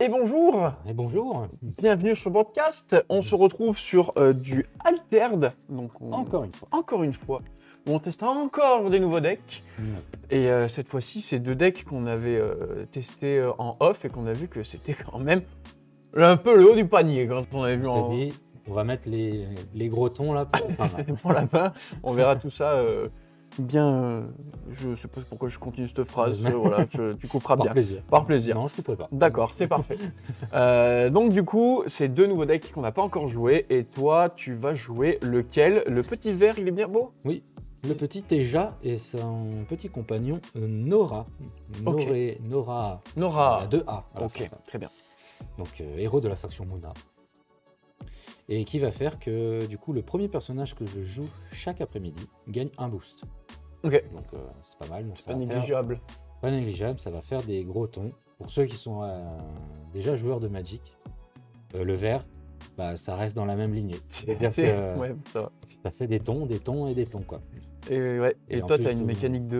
Et bonjour, Et bonjour. bienvenue sur le podcast. On se retrouve sur du Altered. Donc Encore une fois. Encore une fois. Où on teste encore des nouveaux decks. Et cette fois-ci, c'est deux decks qu'on avait testés en off et qu'on a vu que c'était quand même un peu le haut du panier quand on avait vu en... On va mettre les gros tons là pour pour la fin. On verra tout ça bien. Je sais pas pourquoi je continue cette phrase. Voilà, tu couperas par bien. plaisir. Par plaisir. Non, je couperai pas. D'accord, c'est parfait. Donc du coup, c'est deux nouveaux decks qu'on n'a pas encore joué. Et toi, tu vas jouer lequel? Le petit vert, il est bien beau? Oui. Le petit Teja et son petit compagnon Nora. Ok. Nora. Nora. 2A. Ok, très bien. Donc héros de la faction Muna. Et qui va faire que du coup le premier personnage que je joue chaque après-midi gagne un boost. Ok. Donc c'est pas mal. Donc, C'est pas négligeable. Pas négligeable, ça va faire des gros tons. Pour ceux qui sont déjà joueurs de Magic, le vert, bah, ça reste dans la même lignée. C'est-à-dire que Ouais, ça va. ça fait des tons et des tons, quoi. Et, ouais. Et Et en toi, plus tu as une de- mécanique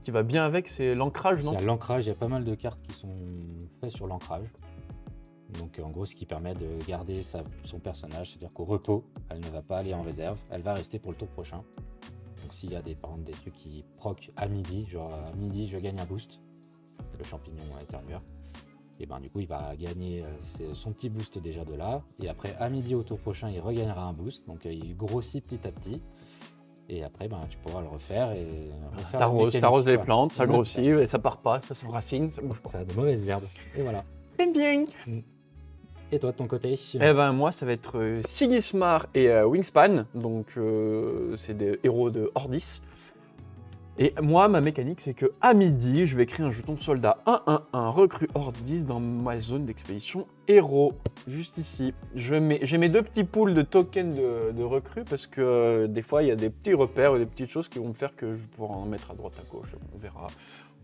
qui va bien avec, c'est l'ancrage, Il non? y a l'ancrage, il y a pas mal de cartes qui sont faites sur l'ancrage. Donc en gros, ce qui permet de garder son personnage, c'est-à-dire qu'au repos, elle ne va pas aller en réserve, elle va rester pour le tour prochain. Donc s'il y a par exemple des trucs qui proc à midi, genre à midi je gagne un boost, le champignon éternueur, et ben du coup il va gagner son petit boost déjà de là, et après à midi au tour prochain il regagnera un boost, donc il grossit petit à petit, et après ben, tu pourras le refaire et refaire la mécanique, T'arroses les quoi. plantes, ça Ouais, grossit, et ça part pas, ça s'enracine, ça bouge pas. ça a de mauvaises herbes, et voilà. Très bien. Et toi de ton côté? Eh ben moi ça va être Sigismar et Wingspan, donc c'est des héros de Ordis. Et moi ma mécanique c'est que à midi je vais créer un jeton soldat 1-1-1 recrue Ordis dans ma zone d'expédition héros, juste ici. J'ai mes deux petits pools de tokens de recrues parce que des fois il y a des petits repères ou des petites choses qui vont me faire que je pourrai en mettre à droite à gauche, on verra.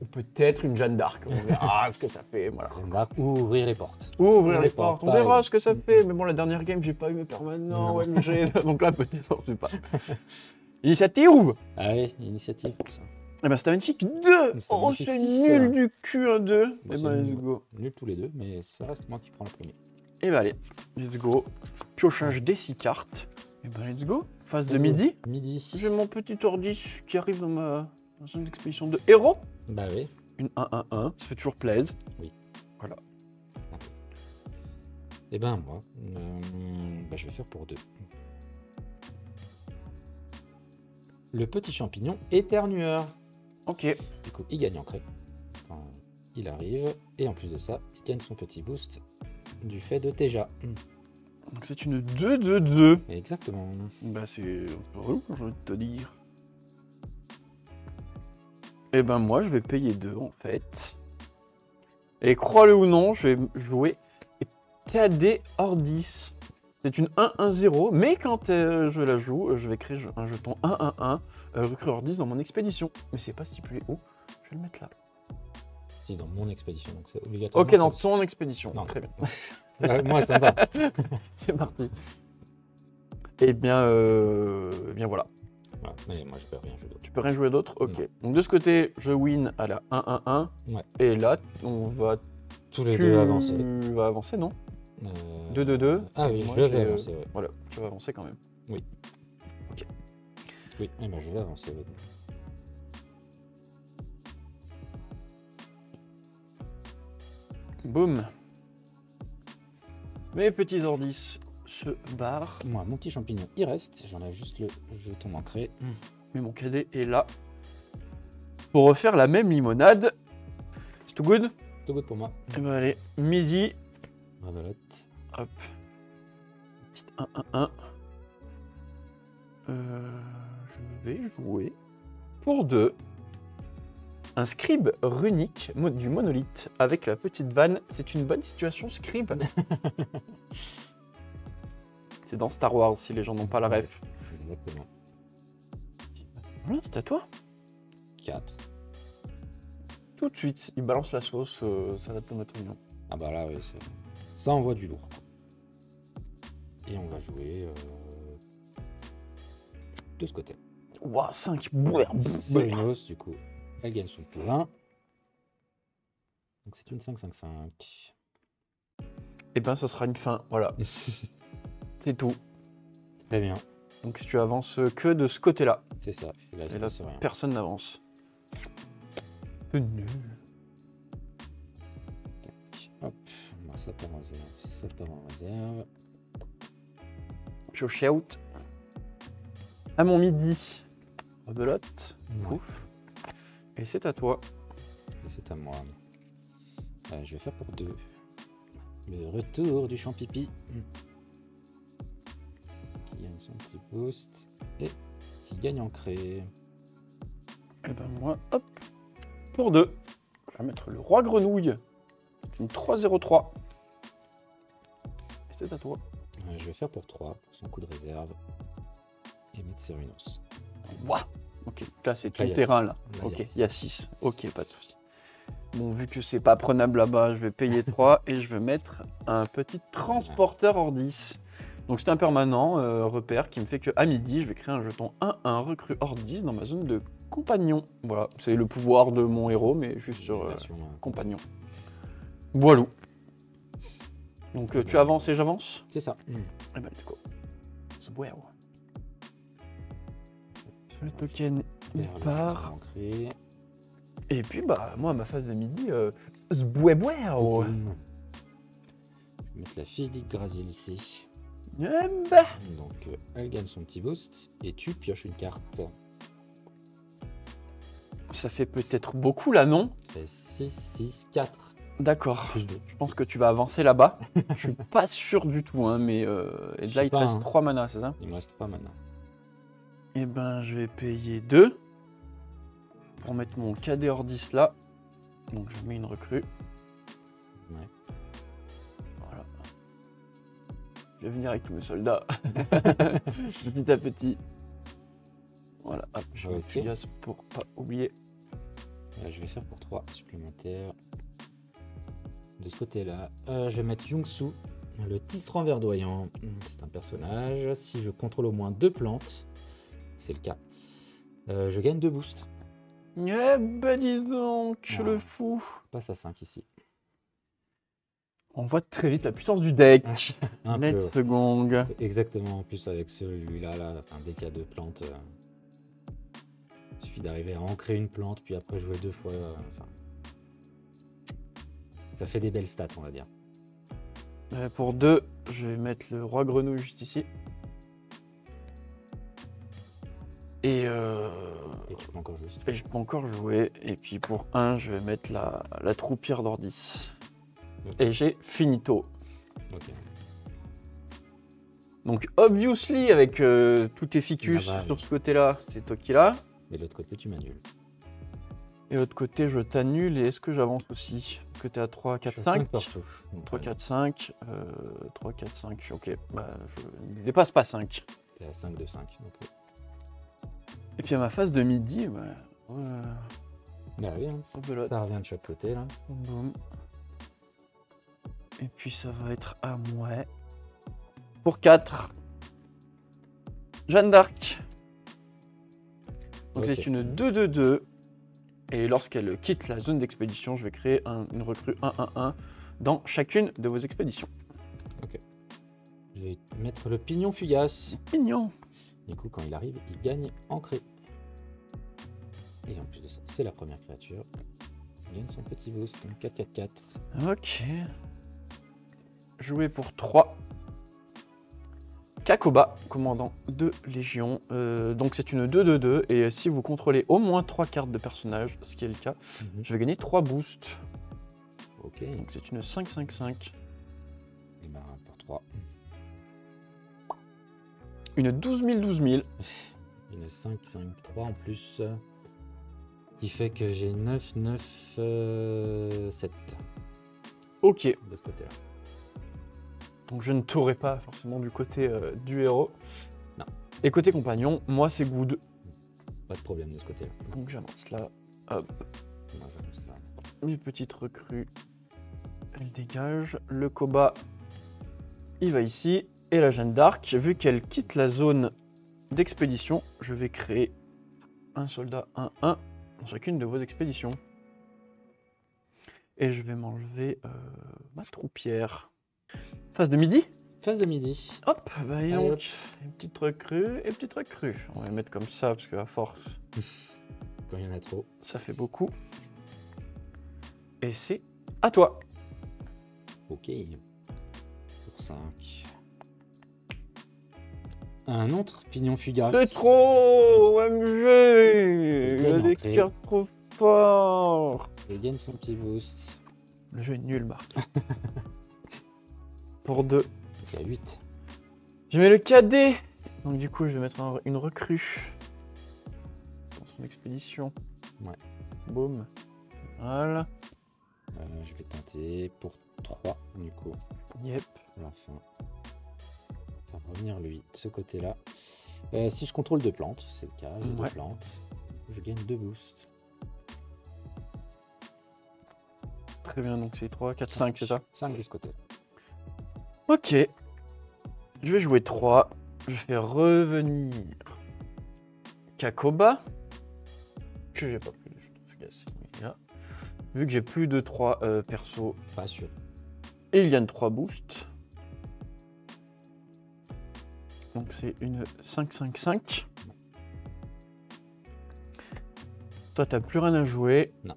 Ou peut-être une Jeanne d'Arc, on verra ce que ça fait, voilà. Ou ouvrir les portes. Ou ouvrir les les portes, portes, on verra pareil. ce que ça fait. Mais bon, la dernière game, j'ai pas eu mes permanents, Non. OMG, donc là, peut-être, on sait pas. Initiative. Allez, initiative pour ça. Eh ben, c'est un magnifique 2. C'est un Oh, magnifique c'est fils, nul là. du cul, un 2. Bon, Eh c'est ben, let's nul. go. Nul tous les deux, mais ça reste moi qui prends le premier. Eh ben, allez, let's go. Piochage des 6 cartes. Eh ben, let's go. Phase de Let's go. midi. Midi. J'ai mon petit Ordis qui arrive dans ma zone d'expédition de héros. Bah oui. Une 1-1-1, ça fait toujours plaisir. Et ben moi, bah, je vais faire pour 2. Le petit champignon éternueur. Ok. Du coup, il gagne en crée. Quand il arrive. Et en plus de ça, il gagne son petit boost du fait de Teja. Donc, c'est une 2-2-2. Exactement. Bah c'est un peu relou, j'ai envie de te dire. Et ben moi je vais payer 2 en fait. Et crois-le ou non, je vais jouer KD Ordis. C'est une 1-1-0, mais quand je la joue, je vais créer un jeton 1-1-1 recrue Ordis dans mon expédition. Mais c'est pas stipulé où, je vais le mettre là. Si, dans mon expédition, donc c'est obligatoire. Ok, dans ton expédition. Non. Très bien. Moi, ça me va. C'est parti. Et bien, bien voilà. Voilà. Mais moi, je peux rien jouer d'autre. Tu peux rien jouer d'autre? Ok. Non. Donc de ce côté, je win à la 1-1-1. Ouais. Et là, on va... Tous les deux avancer. Tu vas avancer, non? 2-2-2. Ah Et oui, moi, je vais j'ai, avancer, ouais. Voilà, je vais avancer quand même. Oui, eh ben, je vais avancer. Ouais. Boum. Mes petits ordis se barrent. Moi, mon petit champignon, il reste. J'enlève juste le jeton ancré. Mais mon cadet est là. Pour refaire la même limonade. C'est tout good? Tout good pour moi. Et ben allez, midi. Ravalotte. Hop. Petite 1-1-1. Je vais jouer pour 2 un scribe runique du monolithe avec la petite vanne. C'est une bonne situation, scribe. C'est dans Star Wars si les gens n'ont pas la ref. Exactement. Voilà, c'est à toi. 4. Tout de suite, il balance la sauce, salade tomate oignon. Ah bah là, oui, ça envoie du lourd. Et on va jouer de ce côté. Ouah, 5. Sérinos, du coup, elle gagne son tour 1. Donc c'est une 5-5-5. et ben ça sera une fin, voilà. C'est tout. Très bien. Donc tu avances que de ce côté-là. C'est ça. Et là, il se Et là, passe rien. personne n'avance. C'est nul. Hop, moi, ça part en réserve. Ça part en réserve. Je shout. À mon midi. Rebelote. Ouais. Ouf. Et c'est à toi. Et c'est à moi. Je vais faire pour 2. Le retour du champipi. Qui gagne son petit boost. Et qui gagne en cré. Et ben moi, hop. Pour 2. Je vais mettre le roi grenouille. C'est une 3-0-3. Et c'est à toi. Je vais faire pour 3, pour son coup de réserve. Et mettre Cerinos. Waouh. Ok, là c'est Là, ton il y a terrain six. là. Là, Ok, il y a il y a 6. Ok, pas de souci. Bon, vu que c'est pas prenable là-bas, je vais payer 3 et je vais mettre un petit transporteur hors 10. Donc c'est un permanent repère qui me fait qu'à midi, je vais créer un jeton 1-1 recrue hors 10 dans ma zone de compagnon. Voilà, c'est le pouvoir de mon héros, mais juste sur Version, compagnon. Voilà. Donc tu avances et j'avance. C'est ça. Eh ben, let's go. Wow. Le token, il Vers le part. en cré. Et puis, bah, moi, à ma phase de midi, zbouéboué. Boum. Je vais mettre la fille d'Yggdrasil ici. Eh bah. Donc, elle gagne son petit boost. Et tu pioches une carte. Ça fait peut-être beaucoup là, non? Ça fait 6, 6, 4. D'accord. Plus 2. Je pense que tu vas avancer là-bas. Je suis pas sûr du tout, hein, mais et Je là, sais il te pas, reste hein. 3 manas, c'est ça? Il me reste 3 maintenant. Eh ben, je vais payer 2 pour mettre mon cadet hors 10 là. Donc, je mets une recrue. Ouais. Voilà. Je vais venir avec tous mes soldats. Petit à petit. Voilà, hop, je mets Ok. Fugas pour pas oublier. Là, je vais faire pour 3 supplémentaires. De ce côté-là, je vais mettre Yongsu, le tisserand verdoyant. C'est un personnage. Si je contrôle au moins 2 plantes, c'est le cas, je gagne 2 boosts. Eh ben, dis donc, Ah. le fou. Je passe à 5 ici. On voit très vite la puissance du deck. Un peu. Let's gong. Exactement. En plus, avec celui-là, là, enfin, dès qu'il y a 2 plantes, il suffit d'arriver à ancrer une plante, puis après jouer 2 fois. Enfin, ça fait des belles stats, on va dire. Pour 2, je vais mettre le roi grenouille juste ici. Et tu peux encore jouer. Si tu je peux encore jouer. Et puis pour 1, je vais mettre la troupière d'Ordis. Ok. Et j'ai finito. veux. Ok. Donc obviously, avec tous tes ficus Là-bas, sur ce côté-là, c'est toi qui l'as. Et de l'autre côté, tu m'annules. Et de l'autre côté, je t'annule. Et est-ce que j'avance aussi? Que t'es à 3, 4, Je suis à 5 5 partout. Donc, 3, 4, 5. 3, 4, 5. Ok, bah, je ne dépasse pas 5. t'es à 5 de 5. Donc, Et puis à ma phase de midi, bah, bah oui, hein. rebelote. Ça revient de chaque côté, là. Boum. Et puis ça va être à moi. Pour 4. Jeanne d'Arc. Donc Ok. c'est une 2-2-2. Et lorsqu'elle quitte la zone d'expédition, je vais créer une recrue 1-1-1 dans chacune de vos expéditions. Je vais mettre le pignon fugace. Mignon. Du coup, quand il arrive, il gagne ancré. Et en plus de ça, c'est la première créature. Il gagne son petit boost, donc 4-4-4. Ok. Jouer pour 3. Kakoba, commandant de Légion. Donc c'est une 2-2-2. Et si vous contrôlez au moins 3 cartes de personnage, ce qui est le cas, je vais gagner 3 boosts. Ok, Donc c'est une 5-5-5. et ben pour 3. Une 12 000, 12 000. Une 5-5-3 en plus. Qui fait que j'ai 9-9-7 Ok. de ce côté-là. Donc je ne t'aurai pas forcément du côté du héros. Non. Et côté compagnon, moi c'est good. Pas de problème de ce côté-là. Donc j'avance là. Hop. Moi, j'avance là. Mes petites recrues. Elle dégage. Le Koba, il va ici. Et la Jeanne d'Arc, vu qu'elle quitte la zone d'expédition, je vais créer un soldat 1-1 dans chacune de vos expéditions. Et je vais m'enlever ma troupière. Phase de midi. Phase de midi. Hop, bah et Allez, donc, hop. une petite recrue et petite recrue. On va les mettre comme ça parce qu'à force, Quand il y en a trop. ça fait beaucoup. Et c'est à toi. Ok. Pour 5. Un autre pignon fugace. C'est trop OMG. Il y a des entrée. cartes trop fortes. Il gagne son petit boost. Le jeu est nul, Marc. Pour 2. Donc il y a 8. Je mets le cadet. Donc du coup, je vais mettre une recrue dans son expédition. Ouais. Boum. Voilà. Je vais tenter pour 3 du coup. Yep. À la fin. Faire revenir lui de ce côté-là. Si je contrôle 2 plantes, c'est le cas, j'ai 2 Ouais. plantes. Je gagne 2 boosts. Très bien, donc c'est 3, 4, 5, c'est ça? 5 de ce côté. Ok. Je vais jouer 3. Je fais revenir Kakoba. Que j'ai pas pris de jetons fugaces. Oui, là. Vu que j'ai plus de 3 persos. Pas sûr. Et il gagne 3 boosts. Donc c'est une 5-5-5. Toi, t'as plus rien à jouer. Non.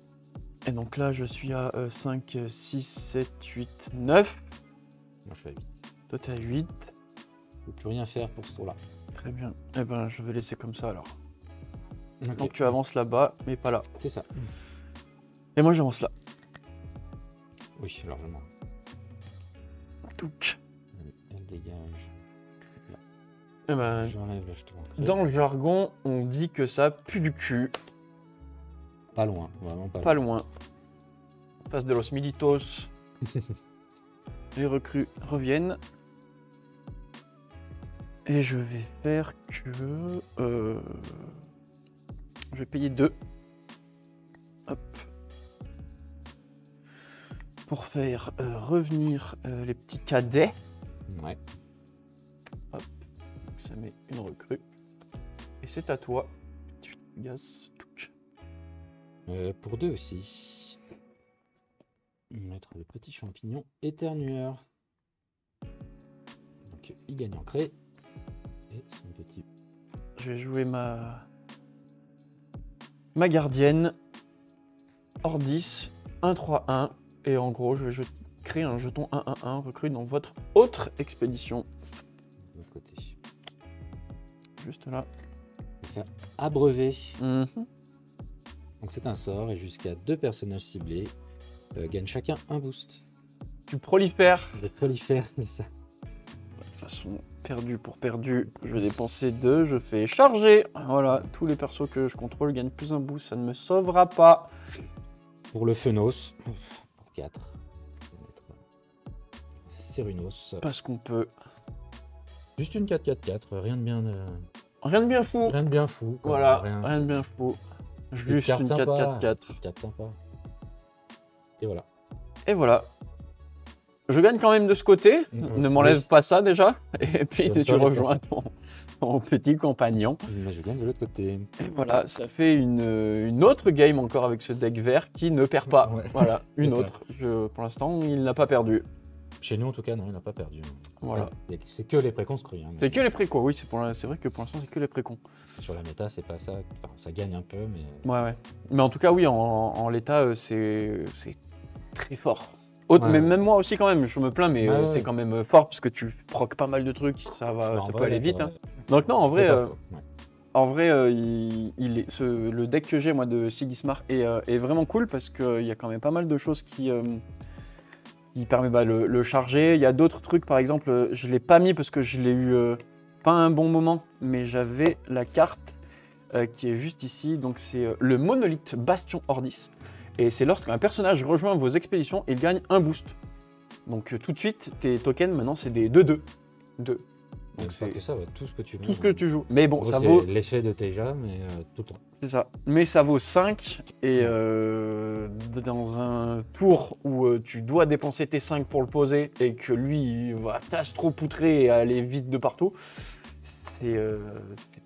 Et donc là, je suis à 5, 6, 7, 8, 9. Moi je fais 8. Toi, t'es à 8. Je peux plus rien faire pour ce tour-là. Très bien. Eh ben, je vais laisser comme ça alors. Ok. Donc tu avances là-bas, mais pas là. C'est ça. Et moi, j'avance là. Oui, largement. Touc. Elle dégage. Eh ben, J'enlève le jeton ancré. dans le jargon, on dit que ça pue du cul. Pas loin, vraiment pas, Pas loin. Passe de los Militos. Les recrues reviennent. Et je vais faire que... je vais payer 2. Hop. Pour faire revenir les petits cadets. Ouais. Donc ça met une recrue. Et c'est à toi. Tu gasses. Touc. Pour 2 aussi. On va mettre le petit champignon éternueur. Donc il gagne ancré. Et son petit. Je vais jouer ma gardienne. Hors 10. 1-3-1. Et en gros, je vais créer un jeton 1-1-1 recrue dans votre autre expédition. De l'autre côté. Juste là. On va faire abreuver. Mhm. Donc c'est un sort et jusqu'à 2 personnages ciblés gagnent chacun un boost. Tu prolifères. Je vais proliférer, c'est ça. De toute façon, perdu pour perdu, je vais dépenser 2, je fais charger. Voilà, tous les persos que je contrôle gagnent plus un boost, ça ne me sauvera pas. Pour le Phenos, pour 4. Je vais mettre Cérunos. Parce qu'on peut. Juste une 4-4-4, rien de bien, Rien de bien fou. rien de bien fou. quoi. Voilà, rien de bien fou. Juste une 4-4-4. 4 sympa. Et voilà. Et voilà. Je gagne quand même de ce côté. Ne m'enlève pas ça déjà. Et puis Je tu ne rejoins ton petit compagnon. Mais je gagne de l'autre côté. Et voilà, ça fait une autre game encore avec ce deck vert qui ne perd pas. Ouais. Voilà, C'est une ça. autre. Pour l'instant, il n'a pas perdu. Chez nous, en tout cas, non, il n'a pas perdu. Voilà. Ouais, c'est que les préconstruits. Hein, mais C'est que les précons, oui, c'est vrai que pour l'instant, c'est que les précons. sur la méta, c'est pas ça. Enfin, ça gagne un peu, mais Ouais, ouais. Mais en tout cas, oui, en l'état, c'est très fort. Ouais, Mais ouais. même moi aussi, quand même, je me plains, mais Ouais, ouais. t'es quand même fort parce que tu procs pas mal de trucs, ça en peut vrai, aller là, vite. t'as- Hein. Donc, non, en vrai, c'est pas faux, ouais. le deck que j'ai, moi, de Sigismar est vraiment cool parce qu'il y a quand même pas mal de choses qui permettent de le charger. Il y a d'autres trucs, par exemple, je ne l'ai pas mis parce que je l'ai eu pas un bon moment, mais j'avais la carte qui est juste ici. Donc, c'est le monolithe Bastion Ordis. Et c'est lorsqu'un personnage rejoint vos expéditions, il gagne un boost. Donc, tout de suite, tes tokens, maintenant, c'est des 2-2. 2. Donc Donc, c'est c'est que ça, ouais, tout ce que tu veux. tout ce que tu joues. Mais bon, En gros, ça c'est vaut. l'effet de Teja, mais tout le temps. C'est ça. Mais ça vaut 5. Et dans un tour où tu dois dépenser tes 5 pour le poser et que lui il va t'astropoutrer et aller vite de partout, c'est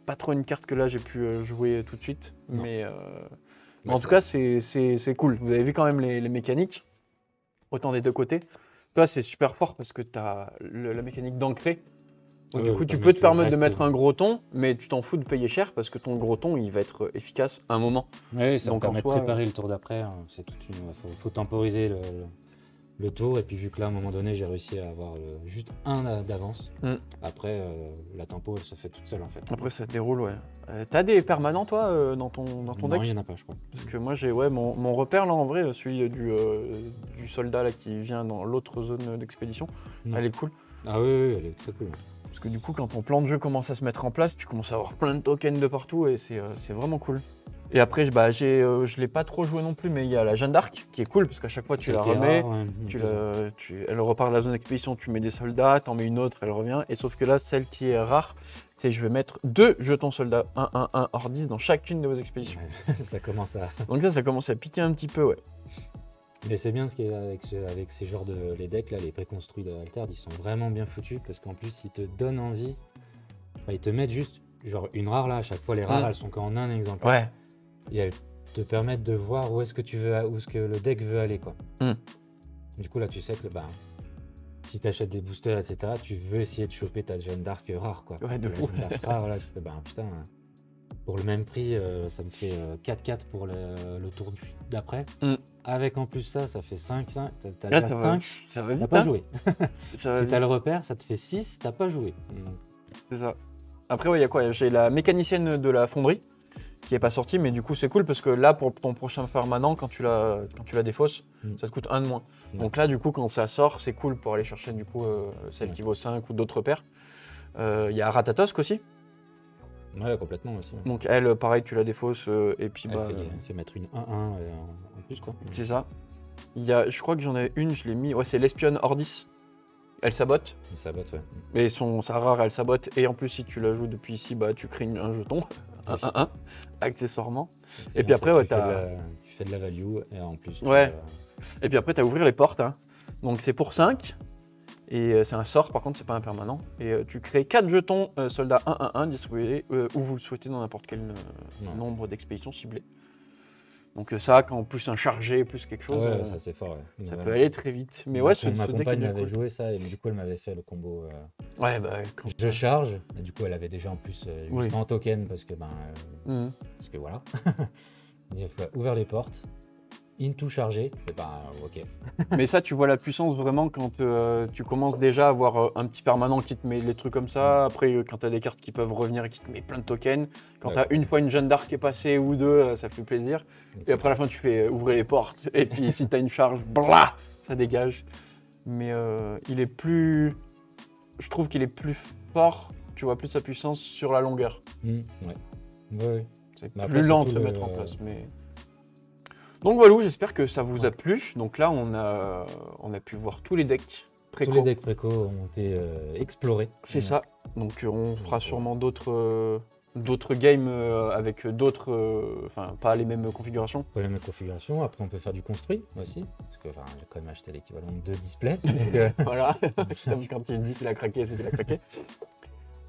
pas trop une carte que là j'ai pu jouer tout de suite. Non. Mais Ouais, en tout cas, c'est cool. Vous avez vu quand même les mécaniques, autant des deux côtés. Toi, c'est super fort parce que tu as la mécanique d'ancrer. Donc, Ouais, du coup, le tu permet peux te que permettre de reste- mettre un gros ton, mais tu t'en fous de payer cher parce que ton gros ton, il va être efficace à un moment. Oui, ça me Donc, en permet soi, de préparer le tour d'après. Hein. C'est toute une. Faut temporiser le tour. Et puis vu que là, à un moment donné, j'ai réussi à avoir juste un d'avance. Mm. Après, la tempo, elle se fait toute seule en fait. Après, ça déroule, ouais. T'as des permanents, toi, dans ton Non, deck? il n'y en a pas, je crois. Parce que moi, j'ai mon repère, là, en vrai, celui du soldat là, qui vient dans l'autre zone d'expédition, Mm. elle est cool. Ah oui, elle est très cool. Parce que du coup, quand ton plan de jeu commence à se mettre en place, tu commences à avoir plein de tokens de partout et c'est vraiment cool. Et après, je l'ai pas trop joué non plus, mais il y a la Jeanne d'Arc qui est cool parce qu'à chaque fois, tu Celle la qui est remets. rare, ouais, Elle repart de la zone d'expédition, tu mets des soldats, t'en mets une autre, elle revient. Et sauf que là, celle qui est rare, c'est je vais mettre 2 jetons soldats 1-1-1 hors 10 dans chacune de vos expéditions. Ouais, ça commence à. Donc là, ça commence à piquer un petit peu, ouais. Mais c'est bien ce qu'il y a avec ces genres de les decks là, les préconstruits de Altered, ils sont vraiment bien foutus parce qu'en plus ils te donnent envie. Enfin, ils te mettent juste genre une rare là, à chaque fois les rares elles sont qu'en un exemplaire. Ouais. Et elles te permettent de voir où est-ce que où est-ce que le deck veut aller quoi. Mm. Du coup là tu sais que si tu achètes des boosters etc, tu veux essayer de choper ta Jeanne d'Arc rare quoi. Ouais, de La fou. Jeanne d'Arc rare, là tu fais putain pour le même prix ça me fait 4-4 pour le tour d'après. Mm. Avec en plus ça fait 5-5, t'as Là, déjà ça va 5, vite, t'as pas hein. joué. Ça va Si vite. t'as le repère, ça te fait 6, t'as pas joué. Donc, C'est ça. Après, ouais, il y a quoi? J'ai la mécanicienne de la fonderie qui est pas sortie, mais du coup, c'est cool parce que là, pour ton prochain permanent, quand tu la défausses, ça te coûte 1 de moins. Ouais. Donc là, du coup, quand ça sort, c'est cool pour aller chercher du coup celle Ouais. qui vaut 5 ou d'autres paires. Il y a Ratatosk aussi. Ouais, complètement aussi. Donc elle, pareil, tu la défausses et puis Elle bah, fait mettre une 1-1 en plus quoi. c'est ça. Je crois que j'en ai une, je l'ai mis. Ouais, c'est l'espionne Ordis. Elle sabote. Il sabote, ouais. Mais sa rare, elle sabote. Et en plus, si tu la joues depuis ici, bah, tu crées un jeton. Un 1-1, accessoirement. C'est Et bien, puis après, ouais, tu fais de la value et en plus. Ouais. Et puis après, tu as ouvrir les portes. Hein. Donc c'est pour 5. Et c'est un sort, par contre, c'est pas un permanent. Et tu crées 4 jetons soldats 1-1-1 distribués où vous le souhaitez dans n'importe quel nombre d'expéditions ciblées. Donc ça, quand plus un chargé, plus quelque chose, ouais, ça c'est fort. Ouais. ça Ouais. peut aller très vite. Mais ouais, ce ma deck est compagne bien m'avait cool. joué ça et du coup elle m'avait fait le combo. Ouais, bah Je charge et du coup elle avait déjà en plus 800 tokens parce que Mhm. parce que voilà. Il faut ouvrir les portes, into chargé, et ok. Mais ça, tu vois la puissance vraiment quand tu commences déjà à avoir un petit permanent qui te met les trucs comme ça. Après, quand tu as des cartes qui peuvent revenir et qui te met plein de tokens. Quand Ouais. tu as une fois une Jeanne d'Arc qui est passée ou deux, ça fait plaisir. Et après, à la fin, tu fais ouvrir les portes. Et puis, si tu as une charge, blah, ça dégage. Mais il est plus. Je trouve qu'il est plus fort. Tu vois plus sa puissance sur la longueur. Ouais. Ouais. C'est Mais plus après, lent de surtout se mettre en place. Mais... Donc voilà, j'espère que ça vous a plu. Donc là, on a pu voir tous les decks préco. Tous les decks préco ont été explorés. C'est ça. Donc on fera sûrement d'autres games avec d'autres, enfin pas les mêmes configurations. Pas la même configuration. Après, on peut faire du construit aussi. Parce que j'ai quand même acheté l'équivalent de 2 displays. Donc, Voilà. Comme quand il dit qu'il a craqué, c'est qu'il a craqué.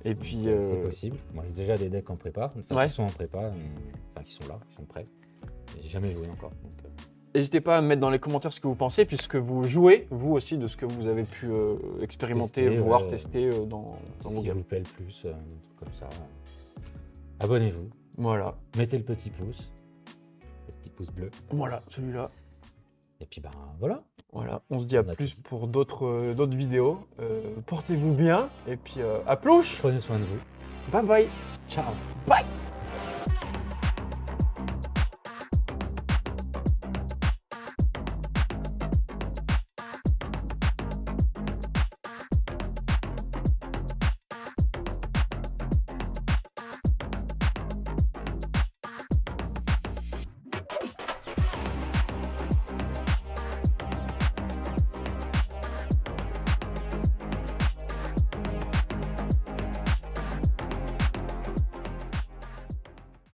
Et puis. c'est possible. Moi, j'ai déjà des decks en prépa. Enfin, Ouais. qui sont en prépa. Enfin, qui sont là, qui sont prêts. Mais j'ai jamais joué encore. Donc, N'hésitez pas à me mettre dans les commentaires ce que vous pensez, puisque vous jouez, vous aussi, de ce que vous avez pu expérimenter, Tester, voir, ouais. tester dans vos si games. vous plaît le plus, un truc comme ça. Abonnez-vous. Voilà. Mettez le petit pouce. Le petit pouce bleu. Voilà, celui-là. Et puis, voilà. Voilà. On se dit à On a plus tout dit. pour d'autres vidéos. Portez-vous bien, et puis à plouche. Prenez soin de vous. Bye bye. Ciao. Bye.